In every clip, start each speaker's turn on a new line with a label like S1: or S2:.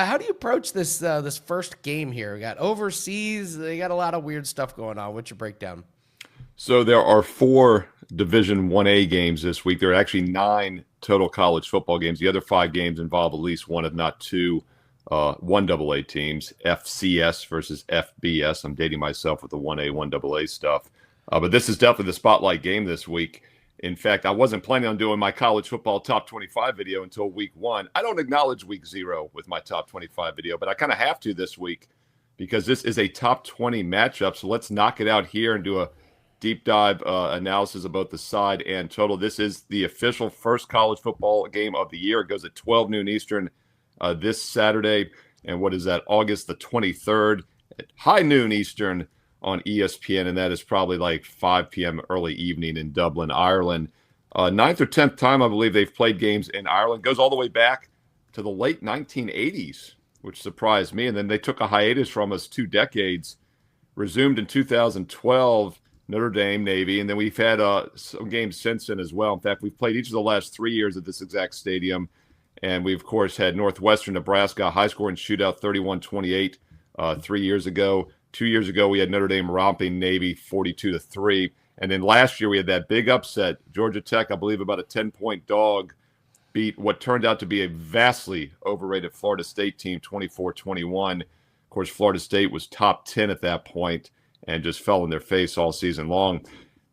S1: How do you approach this first game here? We got overseas. They got a lot of weird stuff going on. What's your breakdown?
S2: So there are four Division 1A games this week. There are actually nine total college football games. The other five games involve at least one, if not two, one AA teams, FCS versus FBS. I'm dating myself with the 1A, 1AA stuff. But this is definitely the spotlight game this week. In fact, I wasn't planning on doing my college football top 25 video until week one. I don't acknowledge week zero with my top 25 video, but I kind of have to this week because this is a top 20 matchup. So let's knock it out here and do a deep dive analysis of both the side and total. This is the official first college football game of the year. It goes at 12 noon Eastern this Saturday. And what is that? August the 23rd at high noon Eastern on ESPN. And that is probably like 5 p.m. early evening in Dublin, Ireland. Ninth or 10th time, I believe they've played games in Ireland. Goes all the way back to the late 1980s, which surprised me. And then they took a hiatus from us 2 decades, resumed in 2012. Notre Dame, Navy, and then we've had some games since then as well. In fact, we've played each of the last 3 years at this exact stadium, and we, of course, had Northwestern Nebraska, high-scoring shootout 31-28 3 years ago. 2 years ago, we had Notre Dame romping Navy 42-3, and then last year we had that big upset. Georgia Tech, I believe, about a 10-point dog, beat what turned out to be a vastly overrated Florida State team 24-21. Of course, Florida State was top 10 at that point and just fell in their face all season long.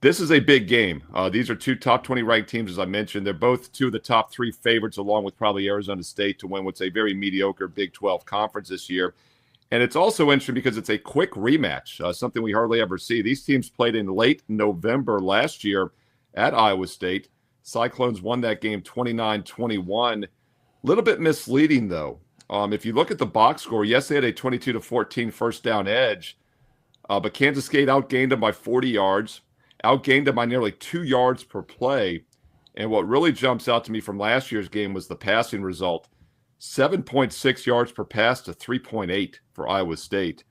S2: This is a big game. These are two top 20 ranked teams, as I mentioned. They're both two of the top 3 favorites, along with probably Arizona State, to win what's a very mediocre Big 12 conference this year. And it's also interesting because it's a quick rematch, something we hardly ever see. These teams played in late November last year at Iowa State. Cyclones won that game 29-21. A little bit misleading, though. If you look at the box score, yes, they had a 22-14 first down edge, but Kansas State outgained them by 40 yards, outgained them by nearly 2 yards per play. And what really jumps out to me from last year's game was the passing result. 7.6 yards per pass to 3.8 for Iowa State.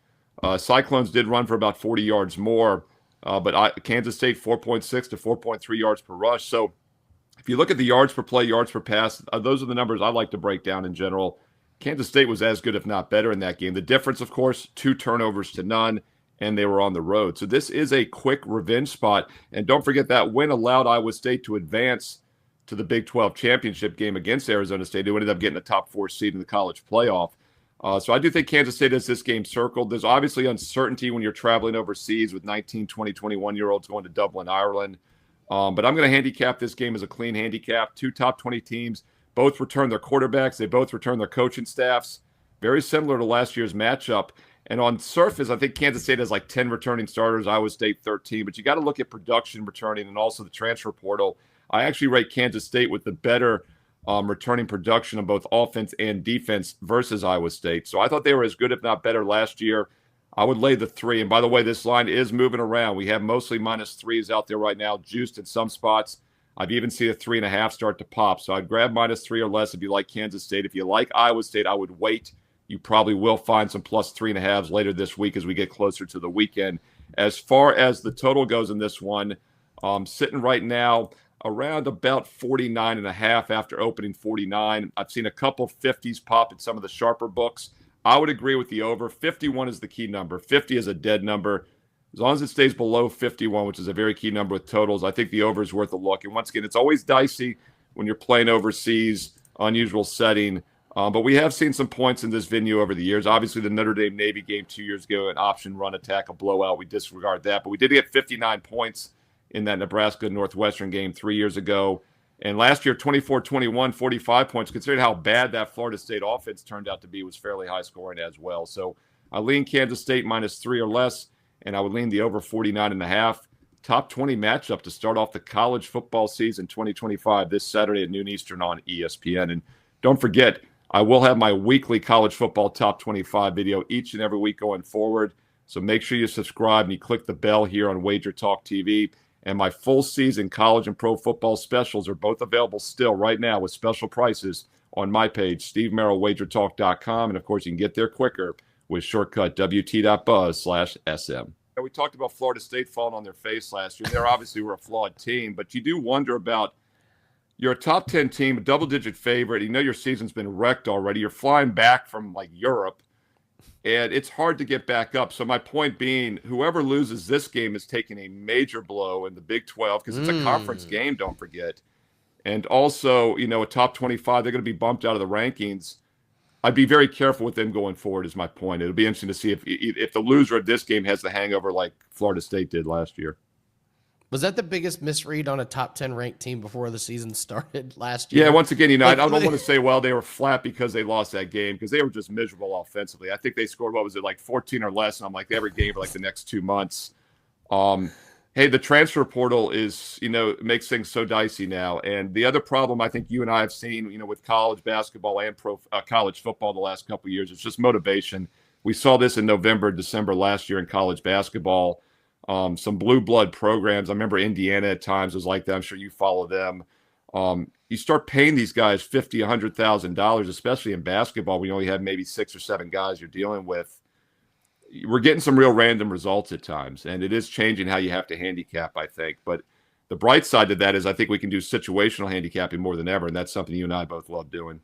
S2: Cyclones did run for about 40 yards more, but Kansas State 4.6 to 4.3 yards per rush. So if you look at the yards per play, yards per pass, those are the numbers I like to break down in general. Kansas State was as good, if not better, in that game. The difference, of course, 2 turnovers to none, and they were on the road. So this is a quick revenge spot. And don't forget that win allowed Iowa State to advance to the Big 12 championship game against Arizona State, who ended up getting a top 4 seed in the college playoff. So I do think Kansas State has this game circled. There's obviously uncertainty when you're traveling overseas with 19, 20, 21-year-olds going to Dublin, Ireland. But I'm going to handicap this game as a clean handicap. 2 top 20 teams, both return their quarterbacks. They both return their coaching staffs. Very similar to last year's matchup. And on surface, I think Kansas State has like 10 returning starters, Iowa State 13. But you got to look at production returning and also the transfer portal. I actually rate Kansas State with the better returning production on both offense and defense versus Iowa State. So I thought they were as good, if not better, last year. I would lay the 3. And by the way, this line is moving around. We have mostly -3s out there right now, juiced in some spots. I've even seen a 3.5 start to pop. So I'd grab -3 or less if you like Kansas State. If you like Iowa State, I would wait. You probably will find some +3.5s later this week as we get closer to the weekend. As far as the total goes in this one, sitting right now around about 49.5 after opening 49. I've seen a couple 50s pop in some of the sharper books. I would agree with the over. 51 is the key number. 50 is a dead number. As long as it stays below 51, which is a very key number with totals, I think the over is worth a look. And once again, it's always dicey when you're playing overseas, unusual setting. But we have seen some points in this venue over the years. Obviously, the Notre Dame Navy game 2 years ago, an option run attack, a blowout. We disregard that. But we did get 59 points in that Nebraska Northwestern game 3 years ago. And last year, 24-21, 45 points. Considering how bad that Florida State offense turned out to be, was fairly high scoring as well. So I lean Kansas State -3 or less, and I would lean the over 49.5. Top 20 matchup to start off the college football season 2025 this Saturday at noon Eastern on ESPN. And don't forget, I will have my weekly college football top 25 video each and every week going forward. So make sure you subscribe and you click the bell here on WagerTalk TV. And my full season college and pro football specials are both available still right now with special prices on my page, SteveMerrillWagerTalk.com. And of course, you can get there quicker with shortcut wt.buzz/SM. We talked about Florida State falling on their face last year. They obviously were a flawed team, but you do wonder about you're a top 10 team, a double-digit favorite. You know your season's been wrecked already. You're flying back from like Europe, and it's hard to get back up. So my point being, whoever loses this game is taking a major blow in the Big 12 because it's a conference game, don't forget. And also, a top 25, they're going to be bumped out of the rankings. I'd be very careful with them going forward is my point. It'll be interesting to see if the loser of this game has the hangover like Florida State did last year.
S1: Was that the biggest misread on a top 10 ranked team before the season started last year?
S2: Yeah, once again, I don't want to say, well, they were flat because they lost that game because they were just miserable offensively. I think they scored, 14 or less, and I'm like, every game for like the next 2 months. Hey, the transfer portal is, makes things so dicey now. And the other problem I think you and I have seen, with college basketball and college football the last couple of years, is just motivation. We saw this in November, December last year in college basketball. Some blue blood programs. I remember Indiana at times was like that. I'm sure you follow them. You start paying these guys $50,000, $100,000, especially in basketball. We only have maybe 6 or 7 guys you're dealing with. We're getting some real random results at times, and it is changing how you have to handicap, I think. But the bright side to that is I think we can do situational handicapping more than ever, and that's something you and I both love doing.